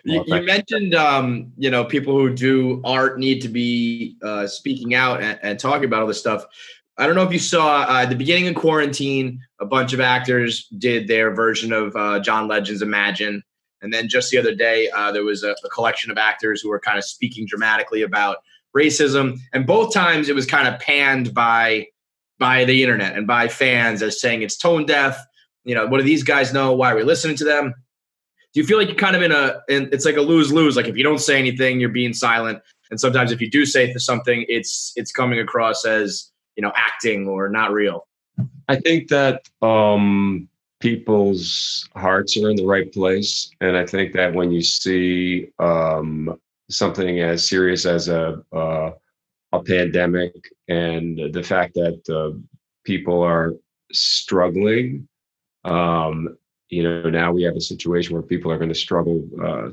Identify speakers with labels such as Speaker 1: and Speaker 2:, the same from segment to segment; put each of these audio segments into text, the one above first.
Speaker 1: You,
Speaker 2: Well,
Speaker 1: you mentioned, people who do art need to be speaking out and talking about all this stuff. I don't know if you saw at the beginning of quarantine, a bunch of actors did their version of John Legend's Imagine. And then just the other day, there was a collection of actors who were kind of speaking dramatically about racism. And both times it was kind of panned by the internet and by fans as saying it's tone deaf. What do these guys know? Why are we listening to them? Do you feel like you're kind of it's like a lose-lose? Like if you don't say anything, you're being silent. And sometimes if you do say something, it's coming across as, acting or not real.
Speaker 2: I think that people's hearts are in the right place. And I think that when you see something as serious as a pandemic and the fact that people are struggling, now we have a situation where people are going to struggle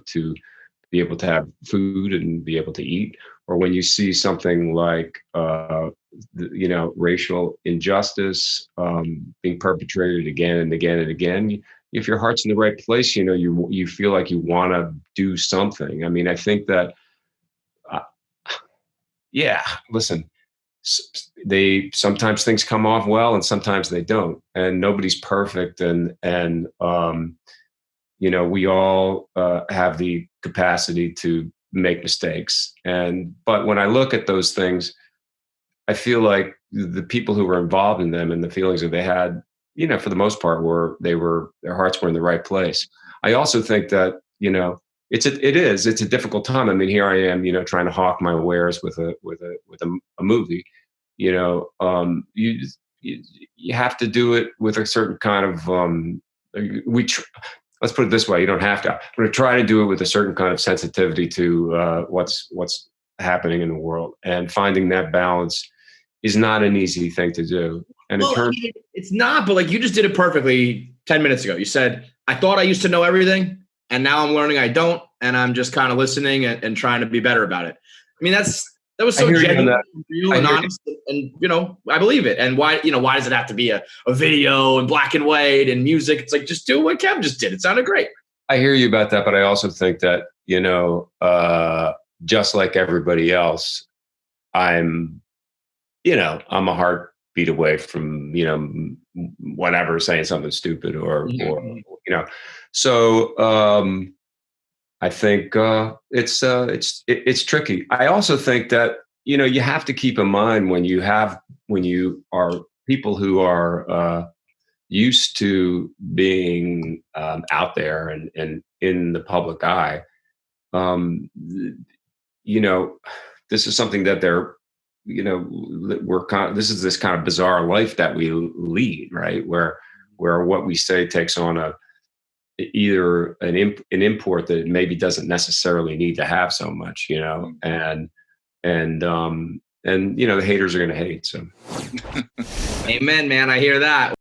Speaker 2: to be able to have food and be able to eat. Or when you see something like, racial injustice being perpetrated again and again and again, if your heart's in the right place, you feel like you want to do something. I mean, I think that, listen, sometimes things come off well and sometimes they don't, and nobody's perfect. And we all have the capacity to make mistakes. But when I look at those things, I feel like the people who were involved in them and the feelings that they had, for the most part, their hearts were in the right place. I also think that, it's a difficult time. I mean, here I am, trying to hawk my wares with a movie. You have to do it with a certain kind of let's put it this way: you don't have to. I'm going to try to do it with a certain kind of sensitivity to what's happening in the world, and finding that balance is not an easy thing to do. And
Speaker 1: it's not, but like you just did it perfectly 10 minutes ago. You said, I thought I used to know everything, and now I'm learning I don't, and I'm just kind of listening and trying to be better about it. I mean, that was so genuine, real and honest, and I believe it. And why does it have to be a video and black and white and music? It's like, just do what Kev just did. It sounded great.
Speaker 2: I hear you about that, but I also think that, just like everybody else, I'm a heartbeat away from, whatever, saying something stupid or so I think it's tricky. I also think that, you have to keep in mind when you are people who are used to being out there and in the public eye, this is something that they're, this is this kind of bizarre life that we lead, right? Where what we say takes on either an import that maybe doesn't necessarily need to have so much, and the haters are going to hate. So,
Speaker 1: amen, man. I hear that.